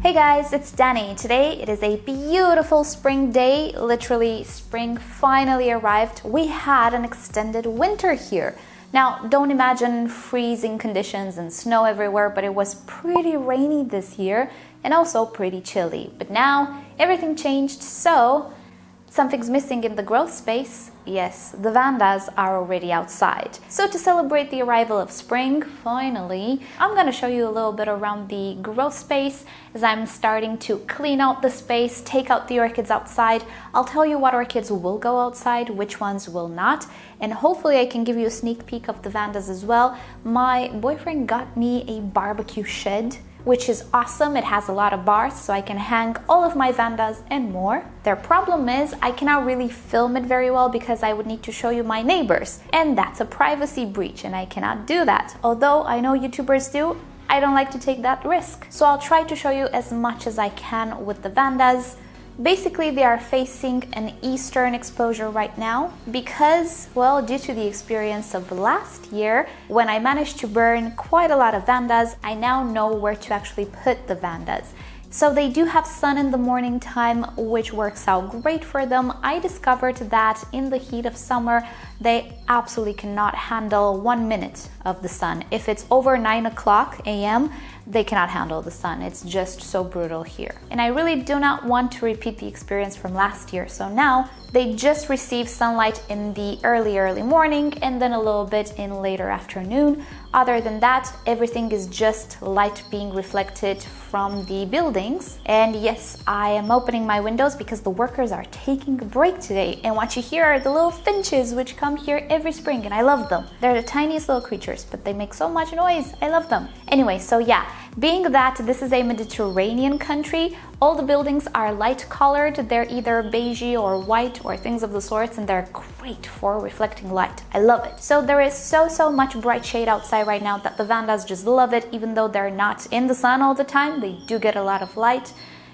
Hey guys, it's Danny. Today it is a beautiful spring day. Literally, spring finally arrived. We had an extended winter here. Now, don't imagine freezing conditions and snow everywhere, but it was pretty rainy this year and also pretty chilly. But now everything changed, so something's missing in the growth space. Yes, the Vandas are already outside. So to celebrate the arrival of spring, finally, I'm gonna show you a little bit around the growth space as I'm starting to clean out the space, take out the orchids outside. I'll tell you what orchids will go outside, which ones will not, and hopefully I can give you a sneak peek of the Vandas as well. My boyfriend got me a barbecue shed, which is awesome. It has a lot of bars, so I can hang all of my Vandas and more. Their problem is I cannot really film it very well because I would need to show you my neighbors, and that's a privacy breach, and I cannot do that. Although I know YouTubers do, I don't like to take that risk. So I'll try to show you as much as I can with the Vandas. Basically, they are facing an eastern exposure right now because, well, due to the experience of last year, when I managed to burn quite a lot of Vandas, I now know where to actually put the Vandas. So they do have sun in the morning time, which works out great for them. I discovered that in the heat of summer, they absolutely cannot handle 1 minute of the sun. If it's over 9 o'clock a.m., they cannot handle the sun. It's just so brutal here. And I really do not want to repeat the experience from last year. So now they just receive sunlight in the early morning and then a little bit in later afternoon. Other than that, everything is just light being reflected from the buildings. And yes, I am opening my windows because the workers are taking a break today. And what you hear are the little finches, which come here every spring, and I love them. They're the tiniest little creatures, but they make so much noise. I love them. Anyway, so yeah, being that this is a Mediterranean country, all the buildings are light colored. They're either beigey or white or things of the sorts, and they're great for reflecting light. I love it. So there is so much bright shade outside right now that the Vandas just love it. Even though they're not in the sun all the time, they do get a lot of light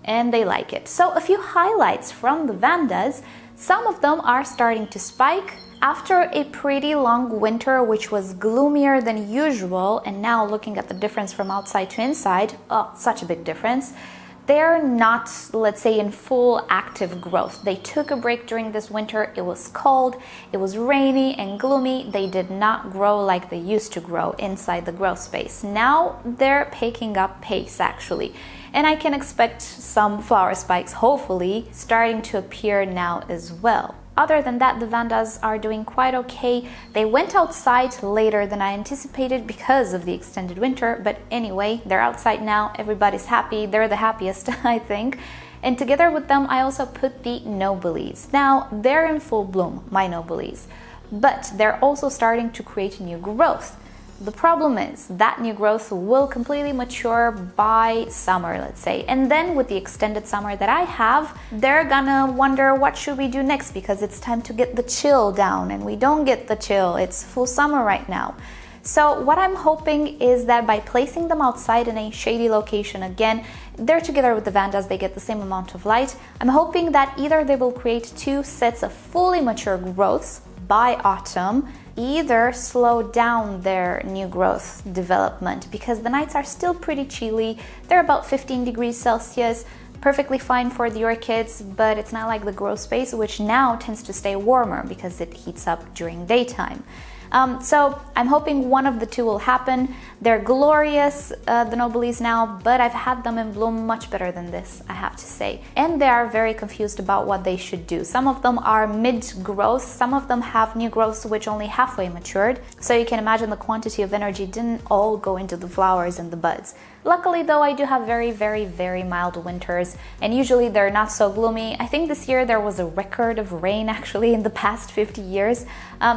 and they like it. So a few highlights from the Vandas. Some of them are starting to spike. After a pretty long winter, which was gloomier than usual, and now looking at the difference from outside to inside, oh, such a big difference. They're not, let's say, in full active growth. They took a break during this winter. It was cold, it was rainy and gloomy. They did not grow like they used to grow inside the growth space. Now they're picking up pace, actually. And I can expect some flower spikes, hopefully, starting to appear now as well. Other than that, the Vandas are doing quite okay. They went outside later than I anticipated because of the extended winter, but anyway, they're outside now. Everybody's happy. They're the happiest, I think. And together with them, I also put the Nobiles. Now, they're in full bloom, my Nobiles, but they're also starting to create new growth. The problem is that new growth will completely mature by summer, let's say. And then with the extended summer that I have, they're gonna wonder what should we do next because it's time to get the chill down, and we don't get the chill. It's full summer right now. So what I'm hoping is that by placing them outside in a shady location, again, they're together with the Vandas, they get the same amount of light. I'm hoping that either they will create 2 sets of fully mature growths by autumn, either slow down their new growth development because the nights are still pretty chilly. They're about 15 degrees Celsius, perfectly fine for the orchids, but it's not like the growth space, which now tends to stay warmer because it heats up during daytime. So I'm hoping one of the two will happen. They're glorious, the Nobiles now, but I've had them in bloom much better than this, I have to say. And they are very confused about what they should do. Some of them are mid-growth, some of them have new growths which only halfway matured. So you can imagine the quantity of energy didn't all go into the flowers and the buds. Luckily though, I do have very mild winters, and usually they're not so gloomy. I think this year there was a record of rain actually in the past 50 years,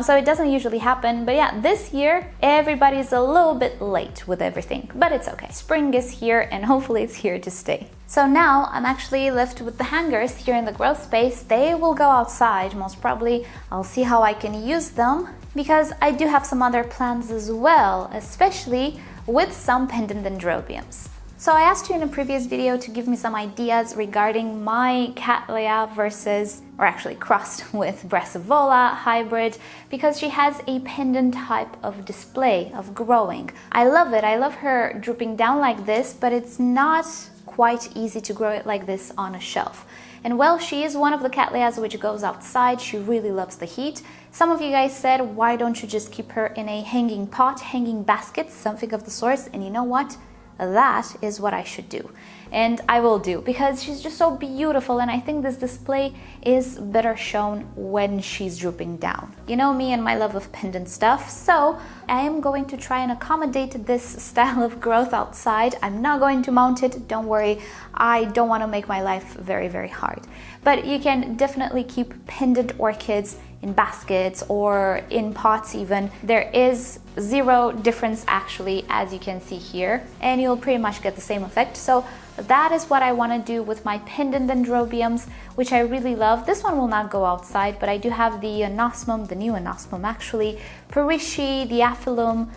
so it doesn't usually happen. But yeah, this year everybody's a little bit late with everything, but it's okay. Spring is here and hopefully it's here to stay. So now I'm actually left with the hangers here in the growth space. They will go outside, most probably. I'll see how I can use them because I do have some other plans as well, especially with some pendant Dendrobiums. So I asked you in a previous video to give me some ideas regarding my Cattleya versus, or actually crossed with Brassivola hybrid, because she has a pendant type of display of growing. I love it. I love her drooping down like this, but it's not quite easy to grow it like this on a shelf. And well, she is one of the Cattleyas which goes outside. She really loves the heat. Some of you guys said, why don't you just keep her in a hanging pot, hanging basket, something of the sort? And you know what? That is what I should do. And I will do, because she's just so beautiful, and I think this display is better shown when she's drooping down. You know me and my love of pendant stuff, so I am going to try and accommodate this style of growth outside. I'm not going to mount it, don't worry. I don't want to make my life very, very hard. But you can definitely keep pendant orchids in baskets or in pots even. There is zero difference actually, as you can see here, and you'll pretty much get the same effect. So that is what I want to do with my pendant Dendrobiums, which I really love. This one will not go outside, but I do have the Anosmum, the new Anosmum actually, Perishi, the Aphyllum,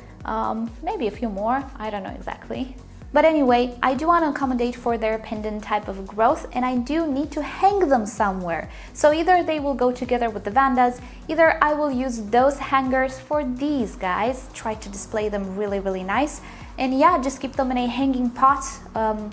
maybe a few more, I don't know exactly. But anyway, I do want to accommodate for their pendant type of growth, and I do need to hang them somewhere. So either they will go together with the Vandas, either I will use those hangers for these guys, try to display them really, really nice. And yeah, just keep them in a hanging pot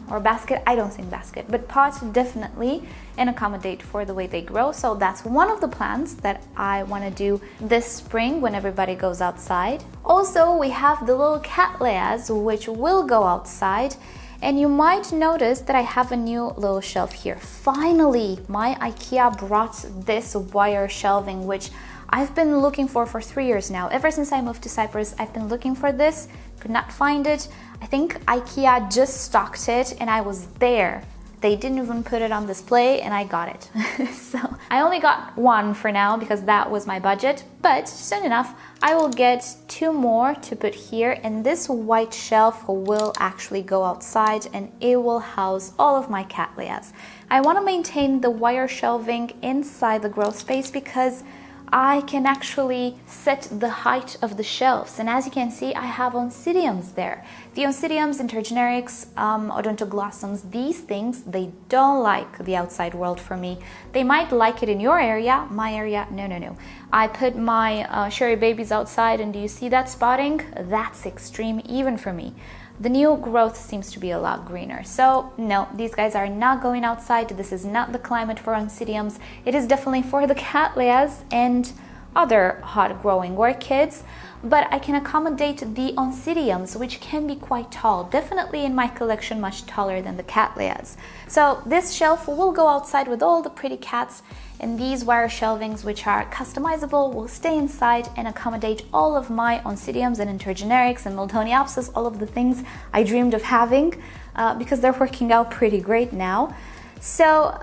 or basket. I don't think basket, but pot definitely, and accommodate for the way they grow. So that's one of the plans that I want to do this spring when everybody goes outside. Also, we have the little Cattleyas, which will go outside. And you might notice that I have a new little shelf here. Finally, my IKEA brought this wire shelving, which I've been looking for 3 years now. Ever since I moved to Cyprus, I've been looking for this, could not find it. I think IKEA just stocked it and I was there. They didn't even put it on display and I got it. So I only got one for now because that was my budget, but soon enough I will get 2 more to put here, and this white shelf will actually go outside and it will house all of my Cattleyas. I want to maintain the wire shelving inside the grow space because I can actually set the height of the shelves, and as you can see, I have Oncidiums there. The Oncidiums, intergenerics, odontoglossums, these things, they don't like the outside world for me. They might like it in your area, my area, no. I put my cherry babies outside, and do you see that spotting? That's extreme even for me. The new growth seems to be a lot greener. So no, these guys are not going outside. This is not the climate for Oncidiums. It is definitely for the Cattleyas and other hot growing orchids. But I can accommodate the Oncidiums, which can be quite tall. Definitely in my collection much taller than the Cattleyas. So this shelf will go outside with all the pretty cats, and these wire shelvings, which are customizable, will stay inside and accommodate all of my Oncidiums and intergenerics and Miltoniopsis, all of the things I dreamed of having, because they're working out pretty great now. So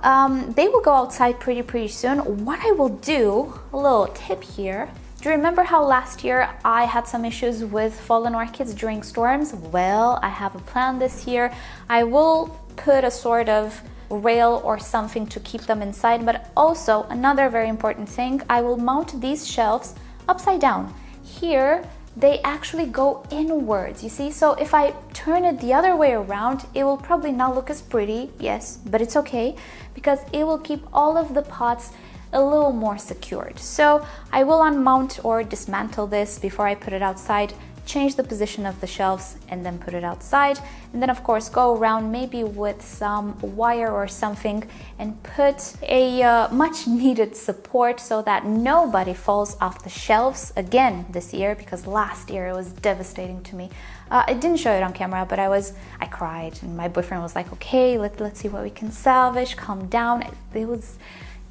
they will go outside pretty soon. What I will do, a little tip here. Do you remember how last year I had some issues with fallen orchids during storms? Well, I have a plan this year. I will put a sort of rail or something to keep them inside, but also another very important thing, I will mount these shelves upside down. Here, they actually go inwards, you see? So if I turn it the other way around, it will probably not look as pretty, yes, but it's okay, because it will keep all of the pots a little more secured. So I will unmount or dismantle this before I put it outside, change the position of the shelves, and then put it outside. And then of course go around maybe with some wire or something and put a much needed support so that nobody falls off the shelves again this year, because last year it was devastating to me. I didn't show it on camera, but I cried, and my boyfriend was like, okay, let's see what we can salvage, calm down. It was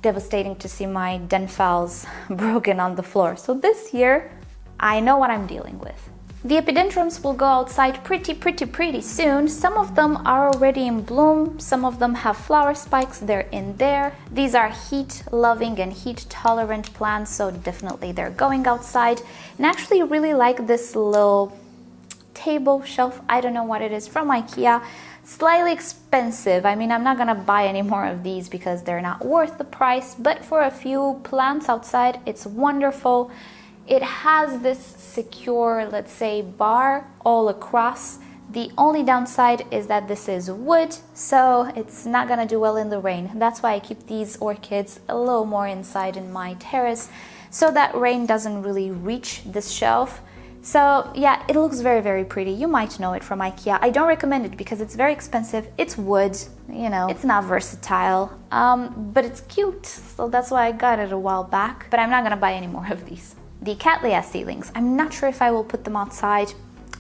devastating to see my denphals broken on the floor. So this year, I know what I'm dealing with. The epidendrums will go outside pretty soon. Some of them are already in bloom, some of them have flower spikes, they're in there. These are heat-loving and heat-tolerant plants, so definitely they're going outside. And I actually really like this little table shelf, I don't know what it is, from IKEA. Slightly expensive. I mean, I'm not gonna buy any more of these because they're not worth the price, but for a few plants outside, it's wonderful. It has this secure, let's say, bar all across. The only downside is that this is wood, so it's not gonna do well in the rain. That's why I keep these orchids a little more inside in my terrace, so that rain doesn't really reach this shelf. So yeah, it looks very, very pretty. You might know it from IKEA. I don't recommend it because it's very expensive. It's wood, you know, it's not versatile, but it's cute. So that's why I got it a while back, but I'm not gonna buy any more of these. The Cattleya seedlings, I'm not sure if I will put them outside.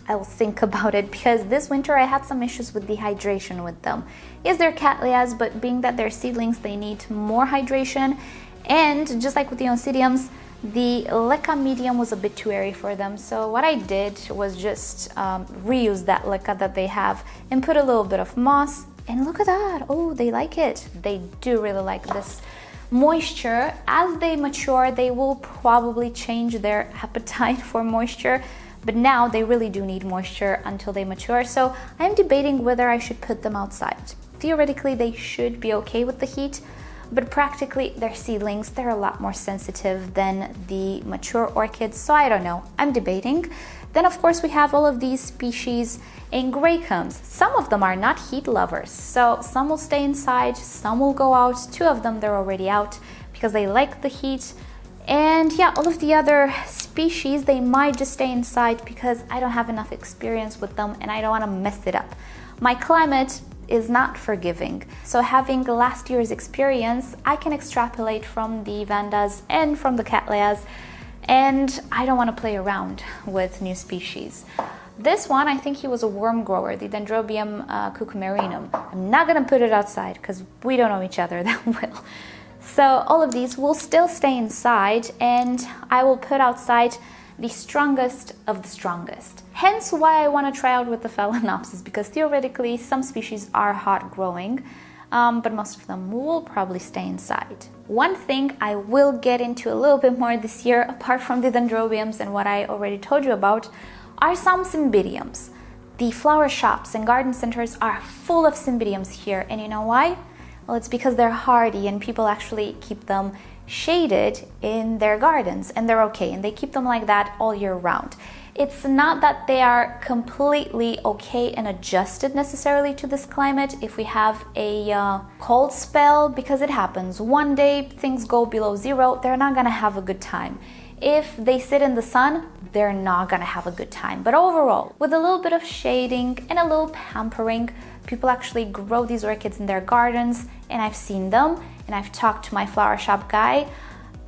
I will think about it because this winter I had some issues with dehydration with them. Yes, they're Cattleyas, but being that they're seedlings, they need more hydration. And just like with the Oncidiums, the leca medium was a bit too airy for them. So what I did was just reuse that leca that they have and put a little bit of moss. And look at that. Oh, they like it. They do really like this moisture. As they mature, they will probably change their appetite for moisture. But now they really do need moisture until they mature. So I'm debating whether I should put them outside. Theoretically, they should be okay with the heat, but practically they're seedlings. They're a lot more sensitive than the mature orchids. So I don't know, I'm debating. Then of course we have all of these species, Angraecums. Some of them are not heat lovers. So some will stay inside, some will go out. 2 of them, they're already out because they like the heat. And yeah, all of the other species, they might just stay inside because I don't have enough experience with them and I don't want to mess it up. My climate is not forgiving. So having last year's experience, I can extrapolate from the Vandas and from the Cattleyas, and I don't want to play around with new species. This one, I think he was a worm grower, the Dendrobium cucumarinum. I'm not going to put it outside because we don't know each other that well. So all of these will still stay inside, and I will put outside the strongest of the strongest. Hence why I want to try out with the Phalaenopsis, because theoretically some species are hot growing, but most of them will probably stay inside. One thing I will get into a little bit more this year, apart from the Dendrobiums and what I already told you about, are some Cymbidiums. The flower shops and garden centers are full of Cymbidiums here, and you know why? Well, it's because they're hardy and people actually keep them shaded in their gardens, and they're okay, and they keep them like that all year round. It's not that they are completely okay and adjusted necessarily to this climate. If we have a cold spell, because it happens, one day things go below 0, they're not gonna have a good time. If they sit in the sun, they're not gonna have a good time. But overall, with a little bit of shading and a little pampering, people actually grow these orchids in their gardens, and I've seen them, and I've talked to my flower shop guy.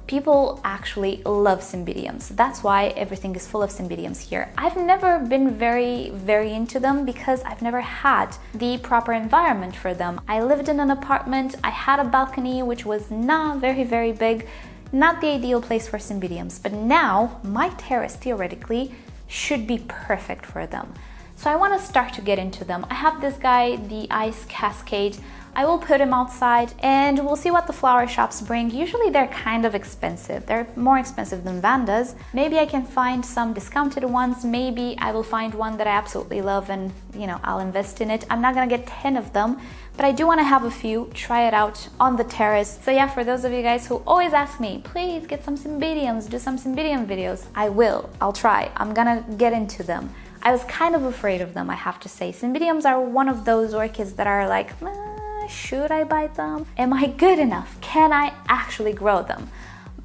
People actually love Cymbidiums. That's why everything is full of Cymbidiums here. I've never been very into them because I've never had the proper environment for them. I lived in an apartment, I had a balcony which was not very big, not the ideal place for Cymbidiums, but now my terrace theoretically should be perfect for them. So I want to start to get into them. I have this guy, the Ice Cascade. I will put him outside and we'll see what the flower shops bring. Usually they're kind of expensive. They're more expensive than Vandas. Maybe I can find some discounted ones. Maybe I will find one that I absolutely love and, you know, I'll invest in it. I'm not gonna get 10 of them, but I do want to have a few, try it out on the terrace. So yeah, for those of you guys who always ask me, please get some Cymbidiums, do some Cymbidium videos. I will, I'll try. I'm gonna get into them. I was kind of afraid of them, I have to say. Cymbidiums are one of those orchids that are like, should I buy them? Am I good enough? Can I actually grow them?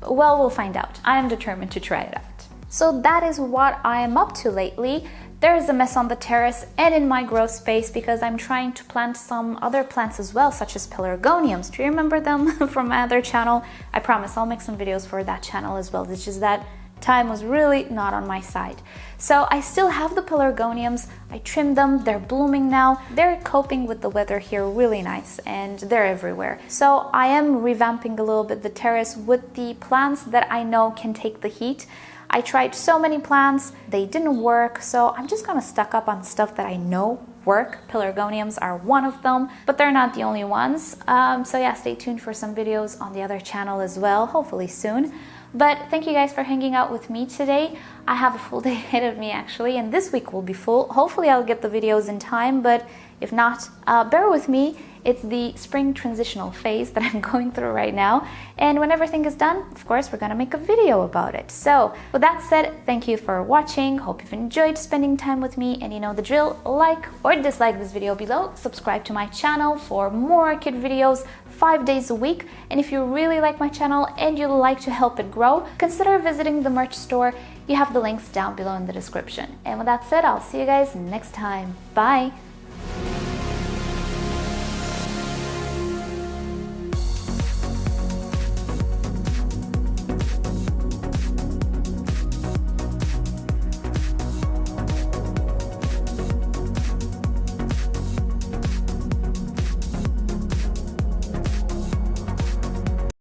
Well, we'll find out. I am determined to try it out. So that is what I am up to lately. There is a mess on the terrace and in my grow space because I'm trying to plant some other plants as well, such as pelargoniums. Do you remember them from my other channel? I promise I'll make some videos for that channel as well. It's just that time was really not on my side. So I still have the pelargoniums. I trimmed them, they're blooming now. They're coping with the weather here really nice, and they're everywhere. So I am revamping a little bit the terrace with the plants that I know can take the heat. I tried so many plants, they didn't work, so I'm just gonna stock up on stuff that I know work. Pelargoniums are one of them, but they're not the only ones. So yeah, stay tuned for some videos on the other channel as well, hopefully soon. But thank you guys for hanging out with me today. I have a full day ahead of me actually, and this week will be full. Hopefully I'll get the videos in time, but if not, bear with me. It's the spring transitional phase that I'm going through right now. And when everything is done, of course, we're gonna make a video about it. So with that said, thank you for watching. Hope you've enjoyed spending time with me, and you know the drill. Like or dislike this video below. Subscribe to my channel for more orchid videos 5 days a week. And if you really like my channel and you'd like to help it grow, consider visiting the merch store. You have the links down below in the description. And with that said, I'll see you guys next time. Bye!